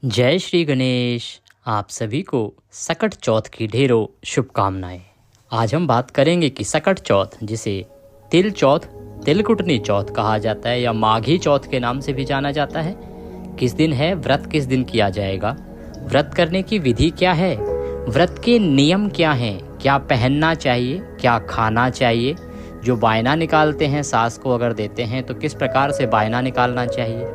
जय श्री गणेश। आप सभी को सकट चौथ की ढेरों शुभकामनाएं। आज हम बात करेंगे कि सकट चौथ, जिसे तिल चौथ, तिलकुटनी चौथ कहा जाता है या माघी चौथ के नाम से भी जाना जाता है, किस दिन है, व्रत किस दिन किया जाएगा, व्रत करने की विधि क्या है, व्रत के नियम क्या हैं, क्या पहनना चाहिए, क्या खाना चाहिए, जो बायना निकालते हैं सास को अगर देते हैं तो किस प्रकार से बायना निकालना चाहिए,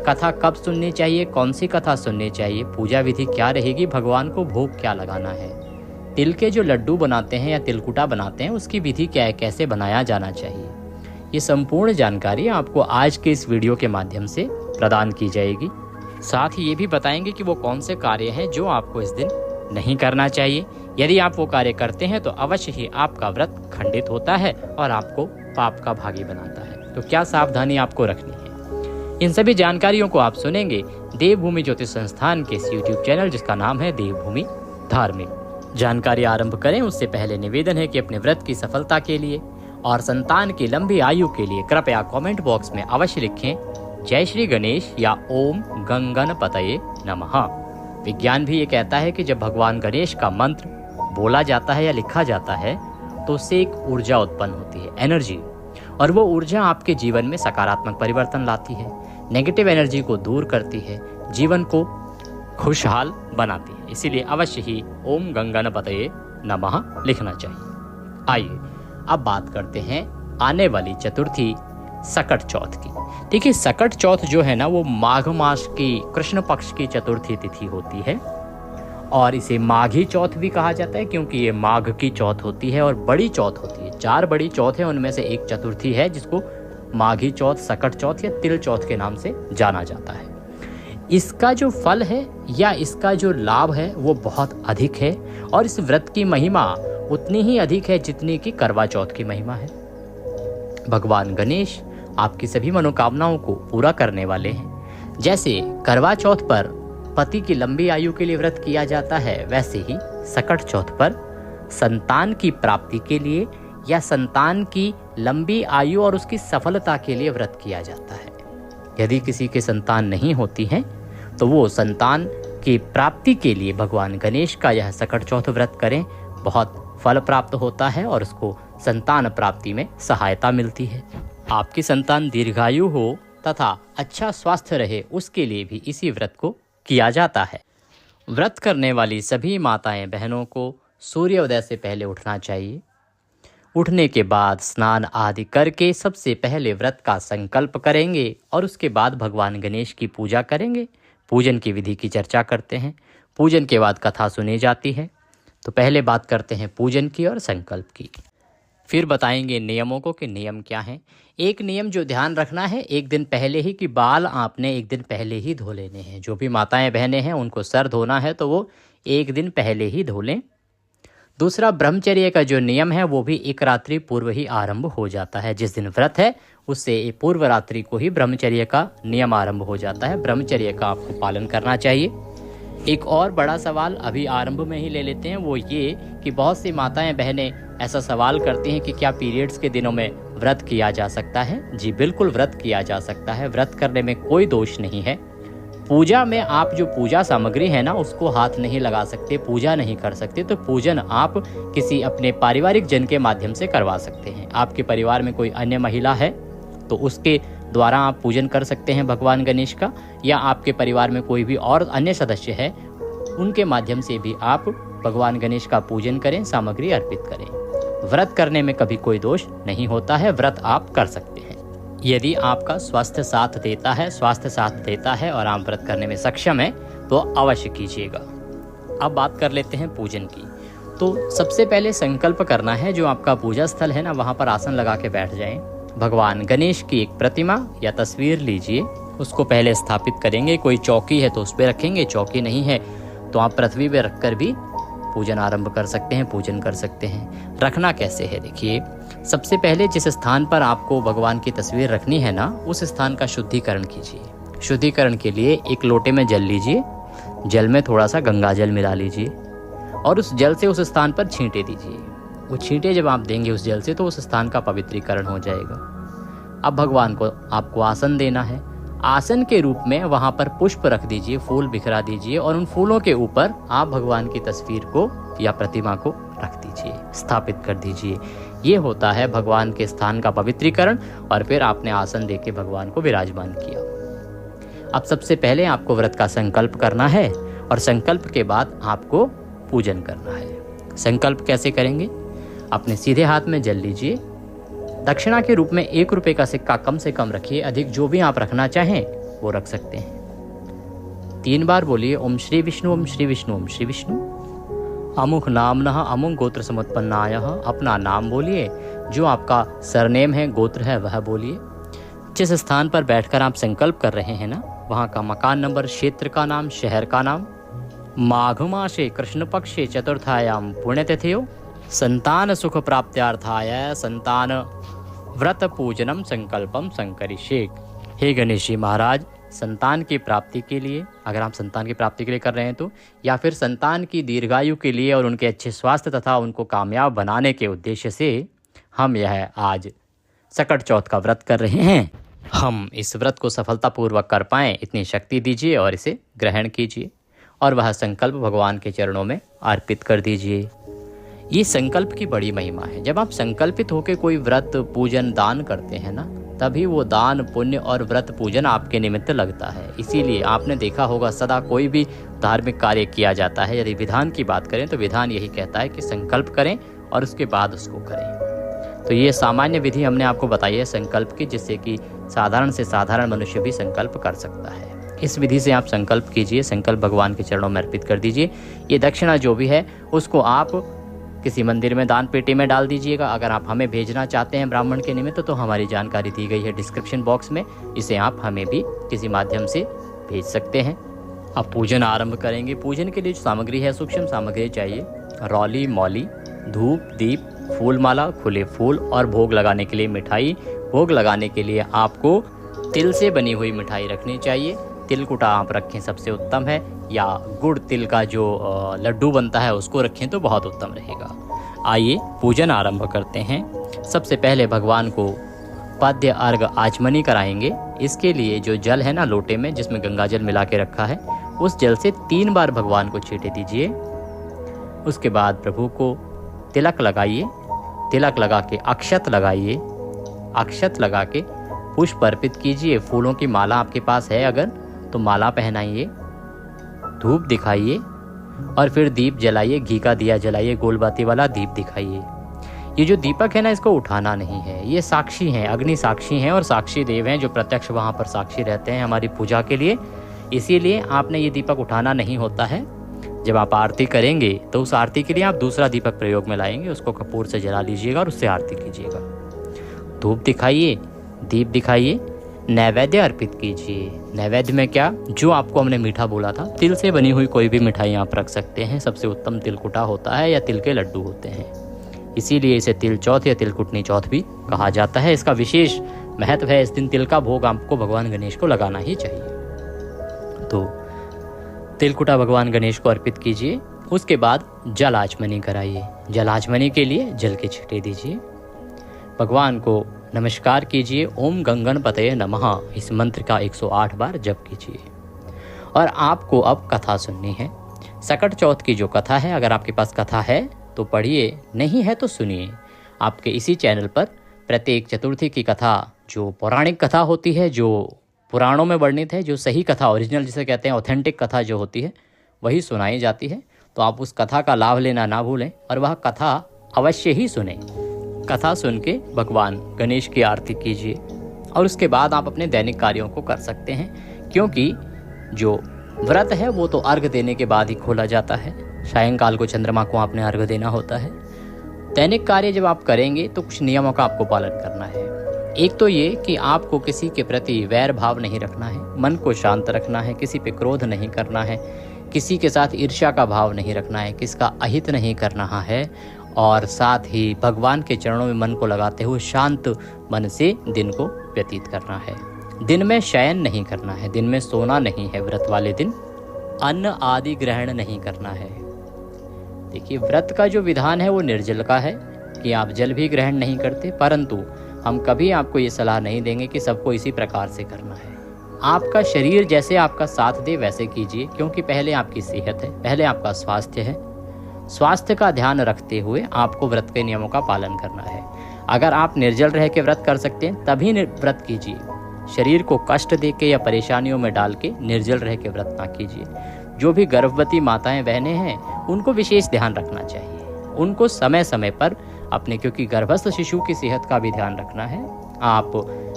कथा कब सुननी चाहिए, कौन सी कथा सुननी चाहिए, पूजा विधि क्या रहेगी, भगवान को भोग क्या लगाना है, तिल के जो लड्डू बनाते हैं या तिलकुटा बनाते हैं उसकी विधि क्या है, कैसे बनाया जाना चाहिए, ये संपूर्ण जानकारी आपको आज के इस वीडियो के माध्यम से प्रदान की जाएगी। साथ ही ये भी बताएंगे कि वो कौन से कार्य हैं जो आपको इस दिन नहीं करना चाहिए। यदि आप वो कार्य करते हैं तो अवश्य ही आपका व्रत खंडित होता है और आपको पाप का भागी बनाता है। तो क्या सावधानी आपको रखनी है, इन सभी जानकारियों को आप सुनेंगे देवभूमि ज्योतिष संस्थान के इस यूट्यूब चैनल जिसका नाम है देवभूमि धार्मिक। जानकारी आरंभ करें उससे पहले निवेदन है कि अपने व्रत की सफलता के लिए और संतान की लंबी आयु के लिए कृपया कमेंट बॉक्स में अवश्य लिखें जय श्री गणेश या ओम गंगणपतये नमः। विज्ञान भी ये कहता है कि जब भगवान गणेश का मंत्र बोला जाता है या लिखा जाता है तो उससे एक ऊर्जा उत्पन्न होती है, एनर्जी, और वो ऊर्जा आपके जीवन में सकारात्मक परिवर्तन लाती है, नेगेटिव एनर्जी को दूर करती है, जीवन को खुशहाल बनाती है। इसीलिए अवश्य ही ओम गंगणपतये नमः लिखना चाहिए। आइए अब बात करते हैं आने वाली चतुर्थी सकट चौथ की। देखिए, सकट चौथ जो है ना वो माघ मास की कृष्ण पक्ष की चतुर्थी तिथि होती है और इसे माघी चौथ भी कहा जाता है क्योंकि ये माघ की चौथ होती है और बड़ी चौथ होती है। 4 बड़ी चौथ है, उनमें से एक चतुर्थी है जिसको माघी चौथ, सकट चौथ या तिल चौथ के नाम से जाना जाता है। इसका जो फल है या इसका जो लाभ है वो बहुत अधिक है और इस व्रत की महिमा उतनी ही अधिक है जितनी कि करवा चौथ की महिमा है। भगवान गणेश आपकी सभी मनोकामनाओं को पूरा करने वाले हैं। जैसे करवा चौथ पर पति की लंबी आयु के लिए व्रत किया जाता है, वैसे ही सकट चौथ पर संतान की प्राप्ति के लिए या संतान की लंबी आयु और उसकी सफलता के लिए व्रत किया जाता है। यदि किसी के संतान नहीं होती है तो वो संतान की प्राप्ति के लिए भगवान गणेश का यह सकट चौथ व्रत करें, बहुत फल प्राप्त होता है और उसको संतान प्राप्ति में सहायता मिलती है। आपकी संतान दीर्घायु हो तथा अच्छा स्वास्थ्य रहे उसके लिए भी इसी व्रत को किया जाता है। व्रत करने वाली सभी माताएं बहनों को सूर्योदय से पहले उठना चाहिए। उठने के बाद स्नान आदि करके सबसे पहले व्रत का संकल्प करेंगे और उसके बाद भगवान गणेश की पूजा करेंगे। पूजन की विधि की चर्चा करते हैं। पूजन के बाद कथा सुनी जाती है। तो पहले बात करते हैं पूजन की और संकल्प की, फिर बताएंगे नियमों को कि नियम क्या हैं। एक नियम जो ध्यान रखना है, एक दिन पहले ही कि बाल आपने एक दिन पहले ही धो लेने हैं। जो भी माताएं बहनें हैं उनको सर धोना है तो वो एक दिन पहले ही धो लें। दूसरा, ब्रह्मचर्य का जो नियम है वो भी एक रात्रि पूर्व ही आरंभ हो जाता है। जिस दिन व्रत है उससे पूर्व रात्रि को ही ब्रह्मचर्य का नियम आरंभ हो जाता है। ब्रह्मचर्य का आपको पालन करना चाहिए। एक और बड़ा सवाल अभी आरंभ में ही ले लेते हैं, वो ये कि बहुत सी माताएं बहनें ऐसा सवाल करती हैं कि क्या पीरियड्स के दिनों में व्रत किया जा सकता है। जी बिल्कुल, व्रत किया जा सकता है। व्रत करने में कोई दोष नहीं है। पूजा में आप जो पूजा सामग्री है ना उसको हाथ नहीं लगा सकते, पूजा नहीं कर सकते। तो पूजन आप किसी अपने पारिवारिक जन के माध्यम से करवा सकते हैं। आपके परिवार में कोई अन्य महिला है तो उसके द्वारा आप पूजन कर सकते हैं भगवान गणेश का, या आपके परिवार में कोई भी और अन्य सदस्य है उनके माध्यम से भी आप भगवान गणेश का पूजन करें, सामग्री अर्पित करें। व्रत करने में कभी कोई दोष नहीं होता है। व्रत आप कर सकते हैं यदि आपका स्वास्थ्य साथ देता है और आप व्रत करने में सक्षम है तो अवश्य कीजिएगा। अब बात कर लेते हैं पूजन की। तो सबसे पहले संकल्प करना है, जो आपका पूजा स्थल है ना वहाँ पर आसन लगा के बैठ जाएं। भगवान गणेश की एक प्रतिमा या तस्वीर लीजिए, उसको पहले स्थापित करेंगे। कोई चौकी है तो उस पर रखेंगे, चौकी नहीं है तो आप पृथ्वी पर रखकर भी पूजन आरंभ कर सकते हैं, पूजन कर सकते हैं। रखना कैसे है, देखिए, सबसे पहले जिस स्थान पर आपको भगवान की तस्वीर रखनी है ना उस स्थान का शुद्धिकरण कीजिए। शुद्धिकरण के लिए एक लोटे में जल लीजिए, जल में थोड़ा सा गंगा जल मिला लीजिए और उस जल से उस स्थान पर छींटे दीजिए। वो छींटे जब आप देंगे उस जल से तो उस स्थान का पवित्रीकरण हो जाएगा। अब भगवान को आपको आसन देना है। आसन के रूप में वहाँ पर पुष्प रख दीजिए, फूल बिखरा दीजिए और उन फूलों के ऊपर आप भगवान की तस्वीर को या प्रतिमा को रख दीजिए, स्थापित कर दीजिए। ये होता है भगवान के स्थान का पवित्रीकरण। और फिर आपने आसन देके भगवान को विराजमान किया। अब सबसे पहले आपको व्रत का संकल्प करना है और संकल्प के बाद आपको पूजन करना है। संकल्प कैसे करेंगे? अपने सीधे हाथ में जल लीजिए, दक्षिणा के रूप में 1 रुपये का सिक्का कम से कम रखिए, अधिक जो भी आप रखना चाहें वो रख सकते हैं। 3 बार बोलिए ओम श्री विष्णु ओम श्री विष्णु ओम श्री विष्णु। अमुक नामनः अमुक गोत्र समुत्पन्नाय, अपना नाम बोलिए, जो आपका सरनेम है, गोत्र है, वह बोलिए। जिस स्थान पर बैठकर आप संकल्प कर रहे हैं ना, वहाँ का मकान नंबर, क्षेत्र का नाम, शहर का नाम। माघ मासे कृष्ण पक्षे चतुर्थायाम पुण्यतिथयो संतान सुख प्राप्त्यार्थाय संतान व्रत पूजनम संकल्पम संकरिष्ये। हे गणेश जी महाराज, संतान की प्राप्ति के लिए, अगर आप संतान की प्राप्ति के लिए कर रहे हैं तो, या फिर संतान की दीर्घायु के लिए और उनके अच्छे स्वास्थ्य तथा उनको कामयाब बनाने के उद्देश्य से हम यह आज सकट चौथ का व्रत कर रहे हैं। हम इस व्रत को सफलतापूर्वक कर पाएँ, इतनी शक्ति दीजिए और इसे ग्रहण कीजिए और वह संकल्प भगवान के चरणों में अर्पित कर दीजिए। ये संकल्प की बड़ी महिमा है। जब आप संकल्पित होकर कोई व्रत, पूजन, दान करते हैं ना, तभी वो दान, पुण्य और व्रत पूजन आपके निमित्त लगता है। इसीलिए आपने देखा होगा, सदा कोई भी धार्मिक कार्य किया जाता है, यदि विधान की बात करें तो विधान यही कहता है कि संकल्प करें और उसके बाद उसको करें। तो ये सामान्य विधि हमने आपको बताई है संकल्प की, जिससे कि साधारण से साधारण मनुष्य भी संकल्प कर सकता है। इस विधि से आप संकल्प कीजिए, संकल्प भगवान के चरणों में अर्पित कर दीजिए। ये दक्षिणा जो भी है उसको आप किसी मंदिर में दान पेटी में डाल दीजिएगा। अगर आप हमें भेजना चाहते हैं ब्राह्मण के निमित्त तो हमारी जानकारी दी गई है डिस्क्रिप्शन बॉक्स में, इसे आप हमें भी किसी माध्यम से भेज सकते हैं। अब पूजन आरंभ करेंगे। पूजन के लिए जो सामग्री है, सूक्ष्म सामग्री चाहिए। रौली, मौली, धूप, दीप, फूल माला, खुले फूल और भोग लगाने के लिए मिठाई। भोग लगाने के लिए आपको तिल से बनी हुई मिठाई रखनी चाहिए। तिलकुटा आप रखें सबसे उत्तम है, या गुड़ तिल का जो लड्डू बनता है उसको रखें तो बहुत उत्तम रहेगा। आइए पूजन आरंभ करते हैं। सबसे पहले भगवान को पाद्य अर्घ आचमनी कराएंगे। इसके लिए जो जल है ना लोटे में, जिसमें गंगा जल मिला के रखा है, उस जल से 3 बार भगवान को छींटे दीजिए। उसके बाद प्रभु को तिलक लगाइए। तिलक लगा के अक्षत लगाइए। अक्षत लगा के पुष्प अर्पित कीजिए। फूलों की माला आपके पास है अगर तो माला पहनाइए। धूप दिखाइए और फिर दीप जलाइए। घी का दिया जलाइए, गोलबाती वाला दीप दिखाइए। ये जो दीपक है ना, इसको उठाना नहीं है। ये साक्षी हैं, अग्नि साक्षी हैं और साक्षी देव हैं जो प्रत्यक्ष वहाँ पर साक्षी रहते हैं हमारी पूजा के लिए। इसीलिए आपने ये दीपक उठाना नहीं होता है। जब आप आरती करेंगे तो उस आरती के लिए आप दूसरा दीपक प्रयोग में लाएंगे, उसको कपूर से जला लीजिएगा और उससे आरती कीजिएगा। धूप दिखाइए, दीप दिखाइए, नैवेद्य अर्पित कीजिए। नैवेद्य में क्या, जो आपको हमने मीठा बोला था, तिल से बनी हुई कोई भी मिठाई आप रख सकते हैं। सबसे उत्तम तिलकुटा होता है या तिल के लड्डू होते हैं, इसीलिए इसे तिल चौथ या तिलकुटनी चौथ भी कहा जाता है। इसका विशेष महत्व है। इस दिन तिल का भोग आपको भगवान गणेश को लगाना ही चाहिए। तो तिलकुटा भगवान गणेश को अर्पित कीजिए। उसके बाद जल आचमनी कराइए। जल आचमनी के लिए जल के छींटे दीजिए। भगवान को नमस्कार कीजिए। ओम गंगणपतये नमः, इस मंत्र का 108 बार जप कीजिए। और आपको अब कथा सुननी है। सकट चौथ की जो कथा है, अगर आपके पास कथा है तो पढ़िए, नहीं है तो सुनिए। आपके इसी चैनल पर प्रत्येक चतुर्थी की कथा, जो पौराणिक कथा होती है, जो पुराणों में वर्णित है, जो सही कथा, ओरिजिनल जिसे कहते हैं ऑथेंटिक कथा जो होती है, वही सुनाई जाती है। तो आप उस कथा का लाभ लेना ना भूलें और वह कथा अवश्य ही सुने। कथा सुन के भगवान गणेश की आरती कीजिए और उसके बाद आप अपने दैनिक कार्यों को कर सकते हैं, क्योंकि जो व्रत है वो तो अर्घ देने के बाद ही खोला जाता है। सायंकाल को चंद्रमा को आपने अर्घ देना होता है। दैनिक कार्य जब आप करेंगे तो कुछ नियमों का आपको पालन करना है। एक तो ये कि आपको किसी के प्रति वैर भाव नहीं रखना है, मन को शांत रखना है, किसी पे क्रोध नहीं करना है, किसी के साथ ईर्ष्या का भाव नहीं रखना है, किसका अहित नहीं करना है, और साथ ही भगवान के चरणों में मन को लगाते हुए शांत मन से दिन को व्यतीत करना है। दिन में शयन नहीं करना है, दिन में सोना नहीं है। व्रत वाले दिन अन्न आदि ग्रहण नहीं करना है। देखिए, व्रत का जो विधान है वो निर्जल का है कि आप जल भी ग्रहण नहीं करते, परंतु हम कभी आपको ये सलाह नहीं देंगे कि सबको इसी प्रकार से करना है। आपका शरीर जैसे आपका साथ दे वैसे कीजिए, क्योंकि पहले आपकी सेहत है, पहले आपका स्वास्थ्य है। स्वास्थ्य का ध्यान रखते हुए आपको व्रत के नियमों का पालन करना है। अगर आप निर्जल रह के व्रत कर सकते हैं तभी व्रत कीजिए। शरीर को कष्ट दे के या परेशानियों में डाल के निर्जल रह के व्रत ना कीजिए। जो भी गर्भवती माताएं बहनें हैं उनको विशेष ध्यान रखना चाहिए। उनको समय समय पर अपने, क्योंकि गर्भस्थ शिशु की सेहत का भी ध्यान रखना है। आप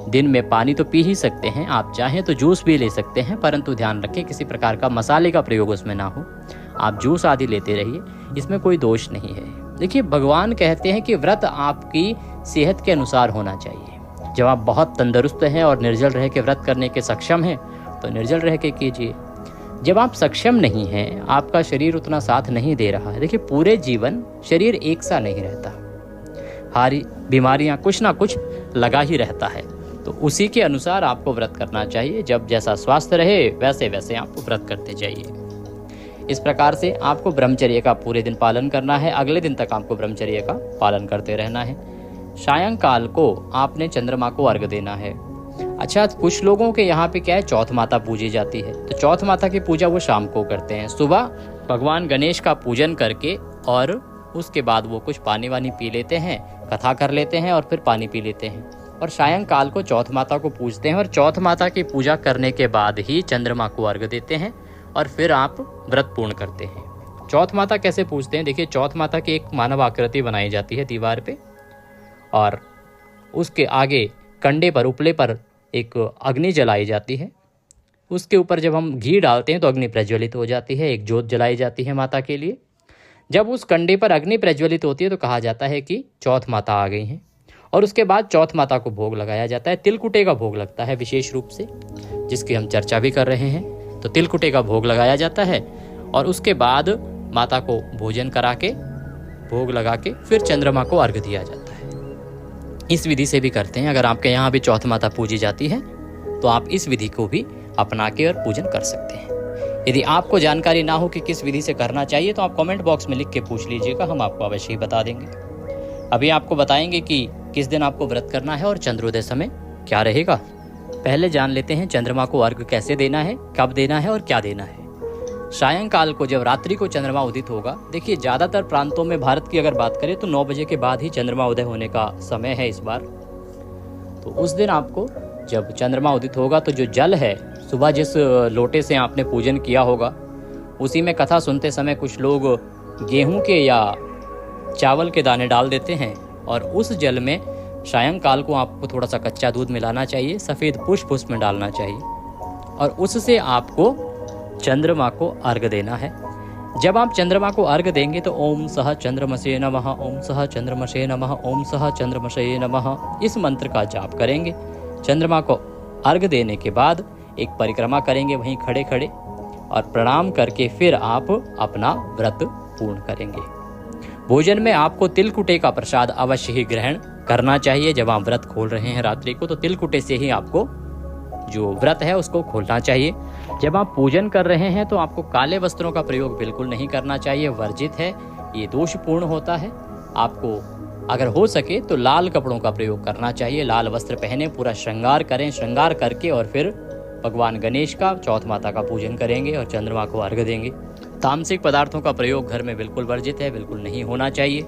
दिन में पानी तो पी ही सकते हैं, आप चाहें तो जूस भी ले सकते हैं, परंतु ध्यान रखें किसी प्रकार का मसाले का प्रयोग उसमें ना हो। आप जूस आदि लेते रहिए, इसमें कोई दोष नहीं है। देखिए, भगवान कहते हैं कि व्रत आपकी सेहत के अनुसार होना चाहिए। जब आप बहुत तंदुरुस्त हैं और निर्जल रह के व्रत करने के सक्षम हैं तो निर्जल रह के कीजिए। जब आप सक्षम नहीं हैं, आपका शरीर उतना साथ नहीं दे रहा है, देखिए पूरे जीवन शरीर एक सा नहीं रहता, हारी बीमारियां कुछ ना कुछ लगा ही रहता है, तो उसी के अनुसार आपको व्रत करना चाहिए। जब जैसा स्वास्थ्य रहे वैसे वैसे आप व्रत करते जाइए। इस प्रकार से आपको ब्रह्मचर्य का पूरे दिन पालन करना है। अगले दिन तक आपको ब्रह्मचर्य का पालन करते रहना है। सायंकाल को आपने चंद्रमा को अर्घ देना है। अच्छा, कुछ लोगों के यहाँ पे क्या है, चौथ माता पूजी जाती है, तो चौथ माता की पूजा वो शाम को करते हैं। सुबह भगवान गणेश का पूजन करके और उसके बाद वो कुछ पानी वानी पी लेते हैं, कथा कर लेते हैं और फिर पानी पी लेते हैं, और सायंकाल को चौथ माता को पूजते हैं और चौथ माता की पूजा करने के बाद ही चंद्रमा को अर्घ देते हैं और फिर आप व्रत पूर्ण करते हैं। चौथ माता कैसे पूजते हैं, देखिए चौथ माता की एक मानव आकृति बनाई जाती है दीवार पे, और उसके आगे कंडे पर, उपले पर एक अग्नि जलाई जाती है। उसके ऊपर जब हम घी डालते हैं तो अग्नि प्रज्वलित हो जाती है, एक ज्योत जलाई जाती है माता के लिए। जब उस कंडे पर अग्नि प्रज्वलित होती है तो कहा जाता है कि चौथ माता आ गई हैं, और उसके बाद चौथ माता को भोग लगाया जाता है। तिलकुटे का भोग लगता है विशेष रूप से, जिसकी हम चर्चा भी कर रहे हैं। तो तिलकुटे का भोग लगाया जाता है और उसके बाद माता को भोजन करा के, भोग लगा के फिर चंद्रमा को अर्घ दिया जाता है। इस विधि से भी करते हैं। अगर आपके यहाँ भी चौथ माता पूजी जाती है तो आप इस विधि को भी अपना के और पूजन कर सकते हैं। यदि आपको जानकारी ना हो कि किस विधि से करना चाहिए तो आप कमेंट बॉक्स में लिख के पूछ लीजिएगा, हम आपको अवश्य ही बता देंगे। अभी आपको बताएंगे कि किस दिन आपको व्रत करना है और चंद्रोदय समय क्या रहेगा। पहले जान लेते हैं चंद्रमा को अर्घ कैसे देना है, कब देना है और क्या देना है। सायंकाल को जब रात्रि को चंद्रमा उदित होगा, देखिए ज़्यादातर प्रांतों में भारत की अगर बात करें तो 9 बजे के बाद ही चंद्रमा उदय होने का समय है इस बार। तो उस दिन आपको जब चंद्रमा उदित होगा तो जो जल है, सुबह जिस लोटे से आपने पूजन किया होगा उसी में कथा सुनते समय कुछ लोग गेहूं के या चावल के दाने डाल देते हैं, और उस जल में सायंकाल को आपको थोड़ा सा कच्चा दूध मिलाना चाहिए, सफ़ेद पुष्प उसमें डालना चाहिए, और उससे आपको चंद्रमा को अर्घ देना है। जब आप चंद्रमा को अर्घ देंगे तो ओम सह चंद्रमसे नमः, ओम सह चंद्रमसे नमः, ओम सह चंद्रमसे नमः, इस मंत्र का जाप करेंगे। चंद्रमा को अर्घ देने के बाद एक परिक्रमा करेंगे वहीं खड़े खड़े, और प्रणाम करके फिर आप अपना व्रत पूर्ण करेंगे। भोजन में आपको तिलकुटे का प्रसाद अवश्य ही ग्रहण करना चाहिए। जब आप व्रत खोल रहे हैं रात्रि को तो तिलकुटे से ही आपको जो व्रत है उसको खोलना चाहिए। जब आप पूजन कर रहे हैं तो आपको काले वस्त्रों का प्रयोग बिल्कुल नहीं करना चाहिए, वर्जित है, ये दोषपूर्ण होता है। आपको अगर हो सके तो लाल कपड़ों का प्रयोग करना चाहिए, लाल वस्त्र पहने, पूरा श्रृंगार करें, श्रृंगार करके और फिर भगवान गणेश का, चौथ माता का पूजन करेंगे और चंद्रमा को अर्घ देंगे। तामसिक पदार्थों का प्रयोग घर में बिल्कुल वर्जित है, बिल्कुल नहीं होना चाहिए।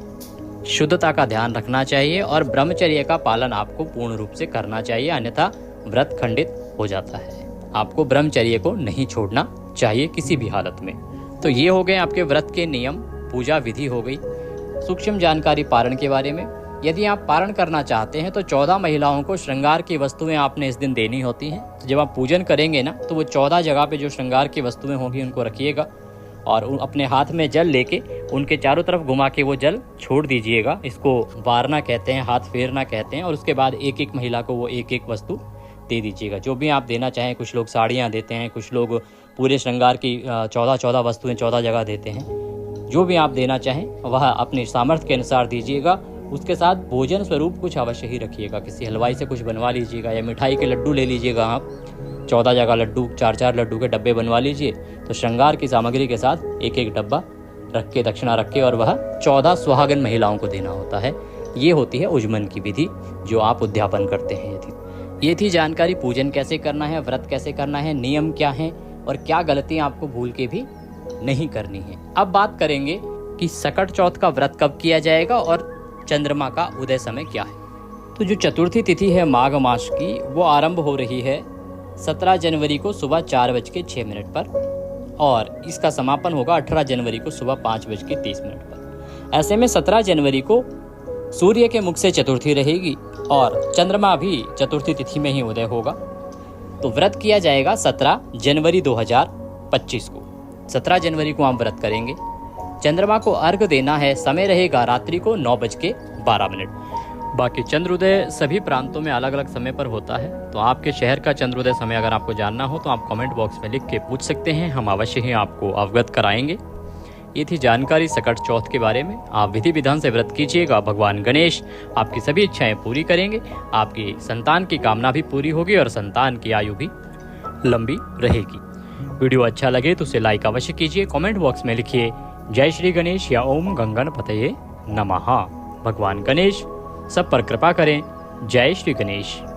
शुद्धता का ध्यान रखना चाहिए और ब्रह्मचर्य का पालन आपको पूर्ण रूप से करना चाहिए, अन्यथा व्रत खंडित हो जाता है। आपको ब्रह्मचर्य को नहीं छोड़ना चाहिए किसी भी हालत में। तो ये हो गए आपके व्रत के नियम, पूजा विधि हो गई। सूक्ष्म जानकारी पारण के बारे में, यदि आप पारण करना चाहते हैं तो 14 महिलाओं को श्रृंगार की वस्तुएं आपने इस दिन देनी होती हैं। तो जब आप पूजन करेंगे ना तो वो 14 जगह पे जो श्रृंगार की वस्तुएं होंगी उनको रखिएगा और अपने हाथ में जल लेके उनके चारों तरफ घुमा के वो जल छोड़ दीजिएगा। इसको वारना कहते हैं, हाथ फेरना कहते हैं। और उसके बाद एक एक महिला को वो एक एक वस्तु दे दीजिएगा, जो भी आप देना चाहें। कुछ लोग साड़ियाँ देते हैं, कुछ लोग पूरे श्रृंगार की 14 वस्तुएं 14 जगह देते हैं। जो भी आप देना चाहें वह अपने सामर्थ्य के अनुसार दीजिएगा। उसके साथ भोजन स्वरूप कुछ अवश्य ही रखिएगा, किसी हलवाई से कुछ बनवा लीजिएगा या मिठाई के लड्डू ले लीजिएगा। आप 14 जगह लड्डू, 4-4 लड्डू के डब्बे बनवा लीजिए। तो श्रृंगार की सामग्री के साथ एक एक डब्बा रख के, दक्षिणा रख के, और वह 14 सुहागन महिलाओं को देना होता है। ये होती है उज्मन की विधि जो आप उद्यापन करते हैं। यदि ये थी जानकारी पूजन कैसे करना है, व्रत कैसे करना है, नियम क्या है और क्या गलतियां आपको भूल के भी नहीं करनी है। अब बात करेंगे कि सकट चौथ का व्रत कब किया जाएगा और चंद्रमा का उदय समय क्या है। तो जो चतुर्थी तिथि है माघ मास की, वो आरंभ हो रही है 17 जनवरी को सुबह 4:06 पर और इसका समापन होगा 18 जनवरी को सुबह 5:30 पर। ऐसे में 17 जनवरी को सूर्य के मुख से चतुर्थी रहेगी और चंद्रमा भी चतुर्थी तिथि में ही उदय होगा। तो व्रत किया जाएगा 17 जनवरी 2025 को। 17 जनवरी को हम व्रत करेंगे। चंद्रमा को अर्घ देना है, समय रहेगा रात्रि को 9:12। बाकी चंद्रोदय सभी प्रांतों में अलग अलग समय पर होता है, तो आपके शहर का चंद्रोदय समय अगर आपको जानना हो तो आप कमेंट बॉक्स में लिख के पूछ सकते हैं, हम अवश्य ही आपको अवगत कराएंगे। ये थी जानकारी सकट चौथ के बारे में। आप विधि विधान से व्रत कीजिएगा, भगवान गणेश आपकी सभी इच्छाएं पूरी करेंगे, आपकी संतान की कामना भी पूरी होगी और संतान की आयु भी लंबी रहेगी। वीडियो अच्छा लगे तो उसे लाइक अवश्य कीजिए, कमेंट बॉक्स में लिखिए जय श्री गणेश या ओम गंगणपतये नमः। भगवान गणेश सब पर कृपा करें। जय श्री गणेश।